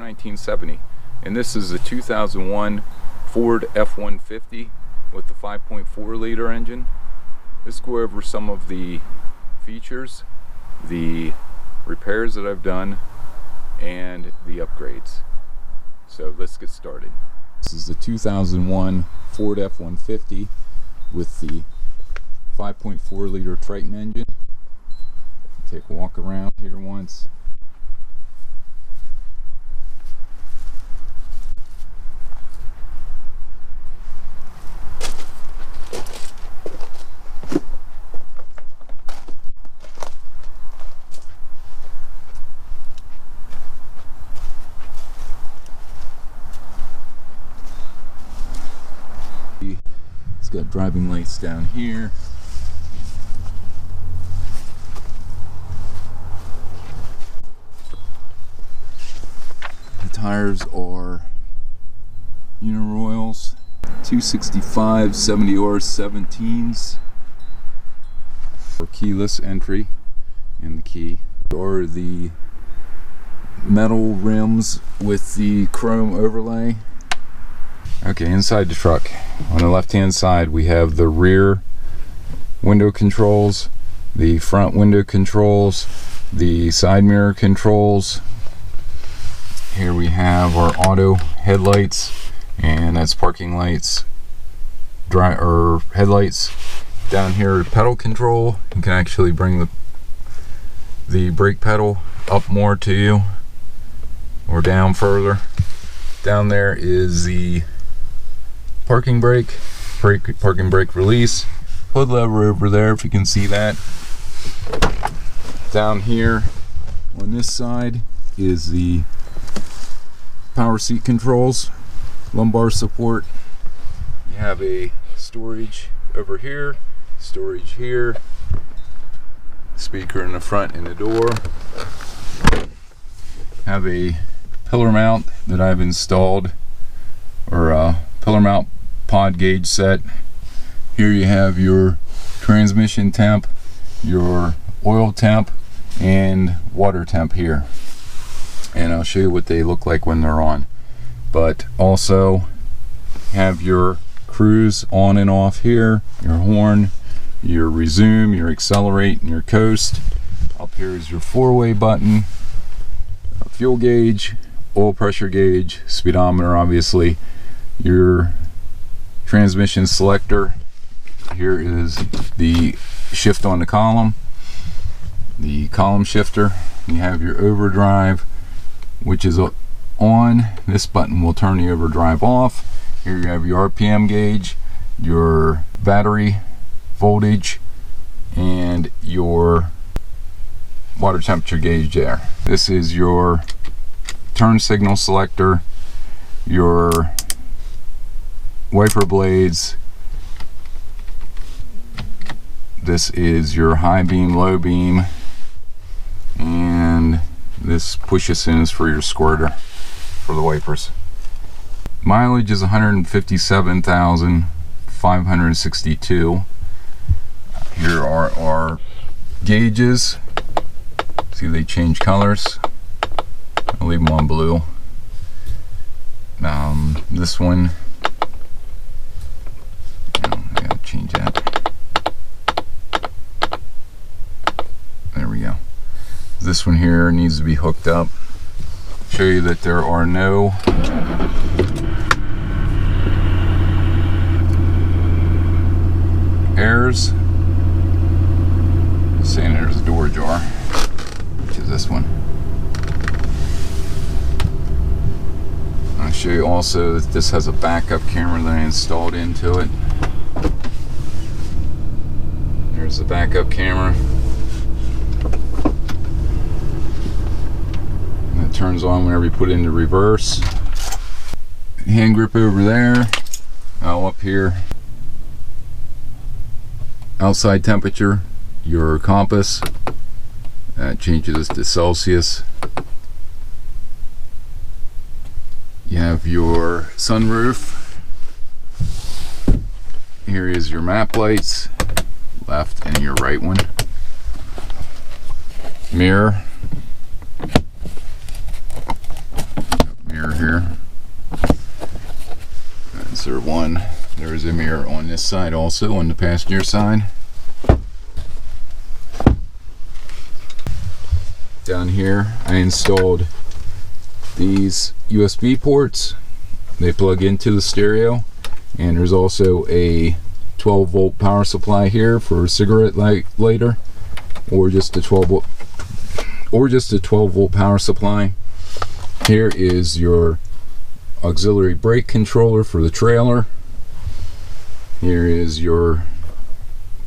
1970, and this is a 2001 Ford F150 with the 5.4 liter engine. Let's go over some of the features, the repairs that I've done, and the upgrades. So let's get started. This is the 2001 Ford F150 with the 5.4 liter Triton engine. Take a walk around here once. It's got driving lights down here. The tires are Uniroyals 265 70R17s for keyless entry, and the key are the metal rims with the chrome overlay. Okay, inside the truck, on the left hand side we have the rear window controls, the front window controls, the side mirror controls. Here we have our auto headlights, and that's parking lights, headlights. Down here, pedal control. You can actually bring the brake pedal up more to you or down further. Down there is the parking brake release. Hood lever over there, if you can see that. Down here on this side is the power seat controls, lumbar support. You have a storage over here, storage here, speaker in the front and the door. Have a pillar mount that I've installed, or a pillar mount pod gauge set. Here you have your transmission temp, your oil temp, and water temp here, and I'll show you what they look like when they're on. But also have your cruise on and off here, your horn, your resume, your accelerate, and your coast. Up here is your four-way button, a fuel gauge, oil pressure gauge, speedometer obviously, your transmission selector. Here is the shift on the column shifter. You have your overdrive, which is on. This button will turn the overdrive off. Here you have your RPM gauge, your battery voltage, and your water temperature gauge there. This is your turn signal selector, your wiper blades. This is your high beam, low beam, and this push asins for your squirter for the wipers. Mileage is 157,562. Here are our gauges. See, they change colors. I'll leave them on blue. This one, I gotta change that. There we go. This one here needs to be hooked up. Show you that there are no airs. Saying there's a door jar, which is this one. I'll show you also that this has a backup camera that I installed into it. There's the backup camera. And it turns on whenever you put it into reverse. Hand grip over there. Up here. Outside temperature. Your compass. That changes to Celsius. You have your sunroof. Here is your map lights, left and your right one. Mirror. here. Insert one. There is a mirror on this side also, on the passenger side. Down here I installed these USB ports. They plug into the stereo, and there's also a 12-volt power supply here for a cigarette lighter, or just a 12-volt power supply. Here is your auxiliary brake controller for the trailer. Here is your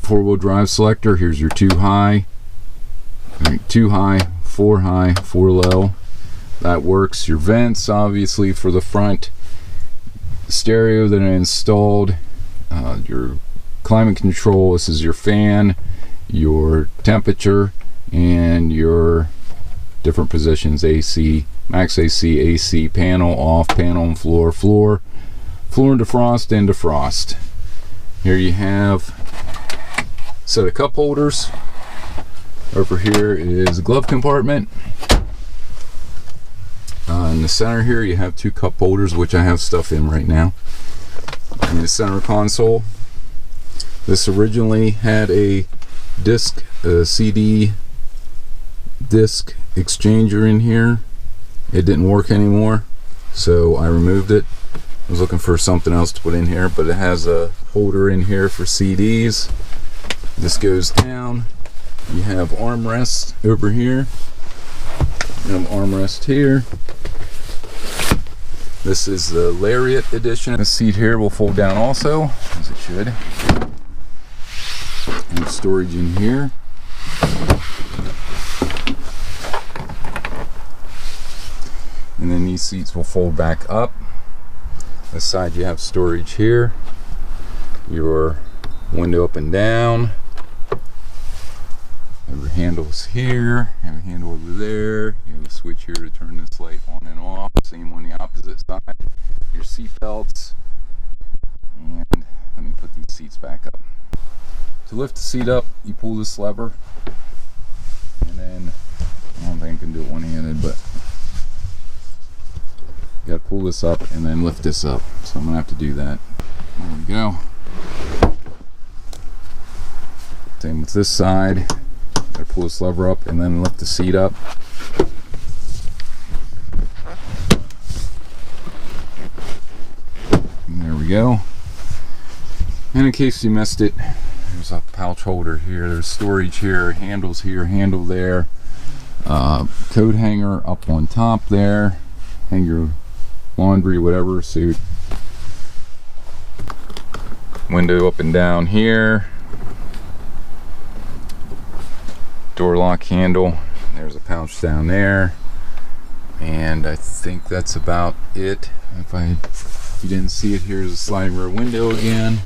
4-wheel drive selector. Here's your 2 high, 4 high, 4 low. That works. Your vents, obviously, for the front. Stereo that I installed. Your climate control. This is your fan, your temperature, and your different positions: AC, max AC, AC, panel, off, panel, and floor, floor and defrost, and defrost. Here you have a set of cup holders. Over here is a glove compartment. In the center here you have 2 cup holders, which I have stuff in right now. In the center console, this originally had a disc, CD disc exchanger in here. It didn't work anymore, so I removed it. I was looking for something else to put in here, but it has a holder in here for CDs. This goes down. You have armrests over here. You have armrest here. This is the Lariat edition. The seat here will fold down also, as it should. And storage in here. And then these seats will fold back up. This side you have storage here. Your window up and down. Have your handles here. Have a handle over there. You have a switch here to turn this light on and off. Same on the opposite side. Your seat belts. And let me put these seats back up. To lift the seat up, you pull this lever, and then I don't think I can do it one-handed, but you gotta pull this up and then lift this up. So I'm gonna have to do that. There we go. Same with this side. Gotta pull this lever up and then lift the seat up. And there we go. And in case you missed it, there's a pouch holder here, there's storage here, handles here, handle there, coat hanger up on top there, hang your laundry, whatever, suit. Window up and down here, door lock handle, there's a pouch down there, and I think that's about it. If you didn't see it, here's a sliding rear window again.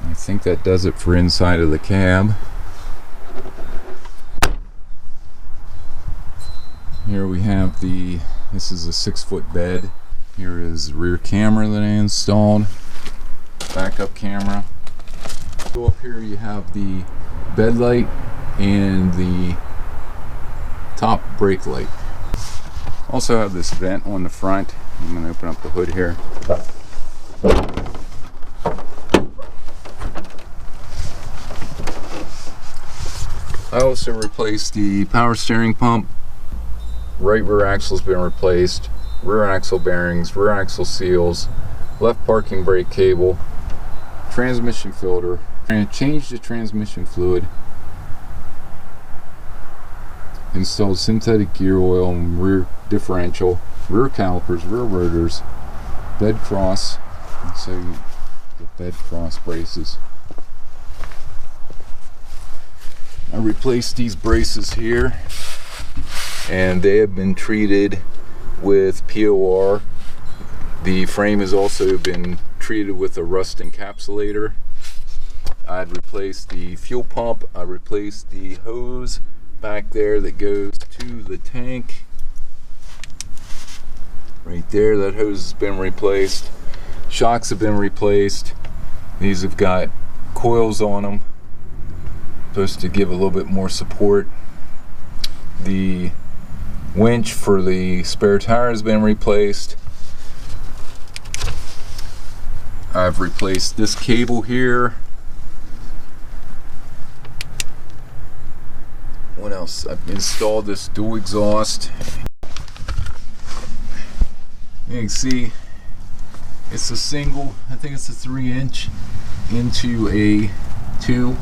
I think that does it for inside of the cab. Here we have this is a 6-foot bed. Here is the rear camera that I installed. Backup camera. Go up here, you have the bed light and the top brake light. Also have this vent on the front. I'm going to open up the hood here. I also replaced the power steering pump. Right rear axle's been replaced. Rear axle bearings, rear axle seals, left parking brake cable, transmission filter, and changed the transmission fluid. Installed synthetic gear oil and rear differential, rear calipers, rear rotors, bed cross, so the bed cross braces. I replaced these braces here, and they have been treated with POR. The frame has also been treated with a rust encapsulator. I'd replaced the fuel pump. I replaced the hose back there that goes to the tank. Right there, that hose has been replaced. Shocks have been replaced. These have got coils on them, supposed to give a little bit more support. The winch for the spare tire has been replaced. I've replaced this cable here. What else? I've installed this dual exhaust. You can see it's a single, I think it's a 3-inch into a 2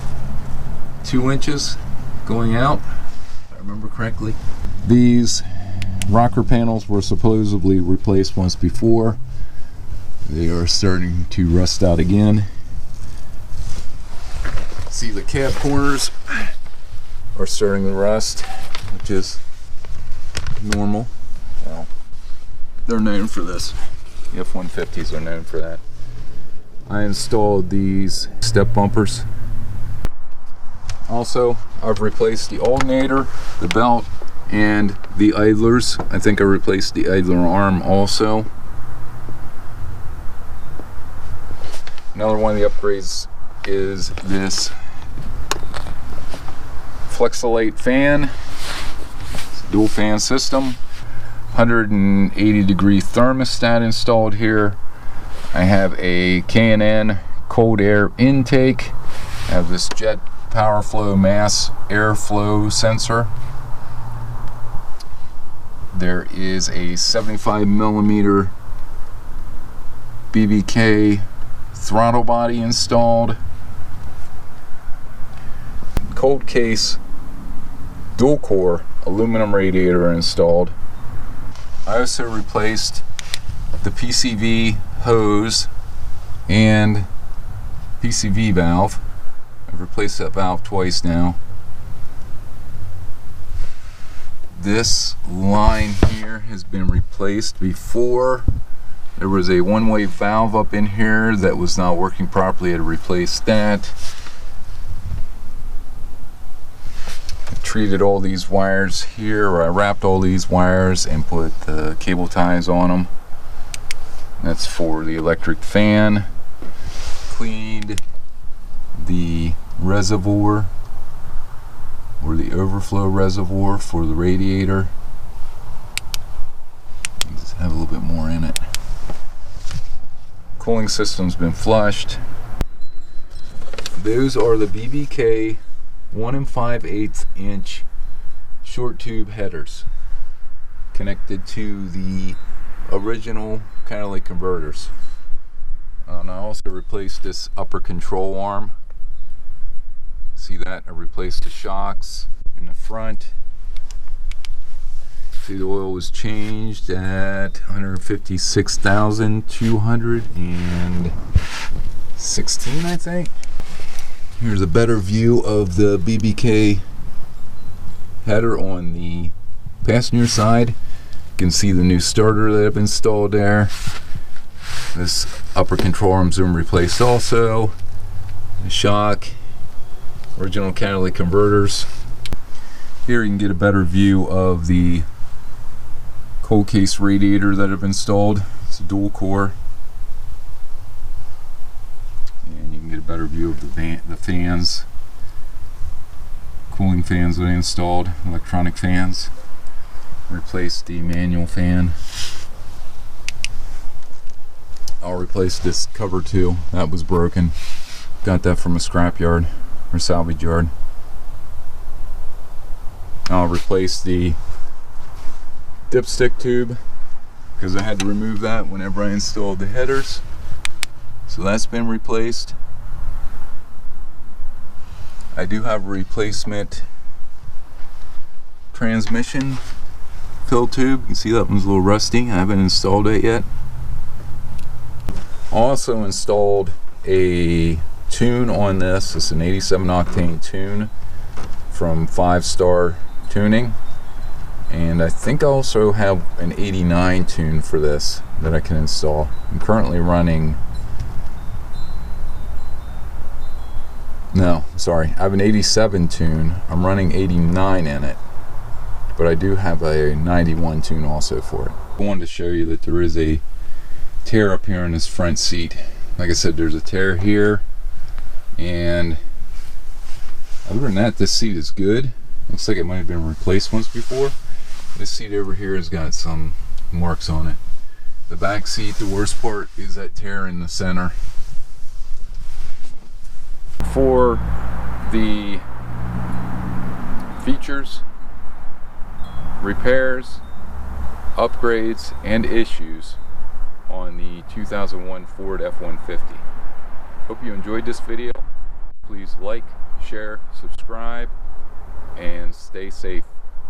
inches going out, if I remember correctly. These rocker panels were supposedly replaced once before. They are starting to rust out again. See, the cab corners are starting to rust, which is normal. Well, they're known for this. The F150s are known for that. I installed these step bumpers. Also, I've replaced the alternator, the belt, and the idlers. I think I replaced the idler arm also. Another one of the upgrades is this Flexolate fan. It's a dual fan system. 180 degree thermostat installed here. I have a K&N cold air intake. I have this jet power flow mass airflow sensor. There is a 75mm BBK throttle body installed. Cold case dual core aluminum radiator installed. I also replaced the PCV hose and PCV valve. I've replaced that valve twice now. This line here has been replaced. Before, there was a one-way valve up in here that was not working properly. I had to replace that. I treated all these wires here, or I wrapped all these wires and put the cable ties on them. That's for the electric fan. Cleaned the reservoir, or the overflow reservoir for the radiator. Let's have a little bit more in it. Cooling system's been flushed. Those are the BBK 1 5/8 inch short tube headers connected to the original catalytic converters. And I also replaced this upper control arm. See that? I replaced the shocks in the front. See, the oil was changed at 156,216, I think. Here's a better view of the BBK header on the passenger side. You can see the new starter that I've installed there. This upper control arm's been replaced also. The shock, original catalytic converters. Here you can get a better view of the cold case radiator that I've installed. It's a dual core. And you can get a better view of the fans. Cooling fans that I installed, electronic fans. Replaced the manual fan. I'll replace this cover too. That was broken. Got that from a scrap yard or salvage yard. I'll replace the dipstick tube because I had to remove that whenever I installed the headers. So that's been replaced. I do have a replacement transmission fill tube. You can see that one's a little rusty. I haven't installed it yet. Also installed a tune on this. It's an 87 octane tune from 5-Star Tuning, and I think I also have an 89 tune for this that I can install. I'm currently running, no, sorry, I have an 87 tune. I'm running 89 in it, but I do have a 91 tune also for it. I wanted to show you that there is a tear up here in this front seat. Like I said, there's a tear here, and other than that, this seat is good. Looks like it might have been replaced once before. This seat over here has got some marks on it. The back seat, the worst part is that tear in the center. For the features, repairs, upgrades, and issues on the 2001 Ford F-150. Hope you enjoyed this video. Please like, share, subscribe, and stay safe.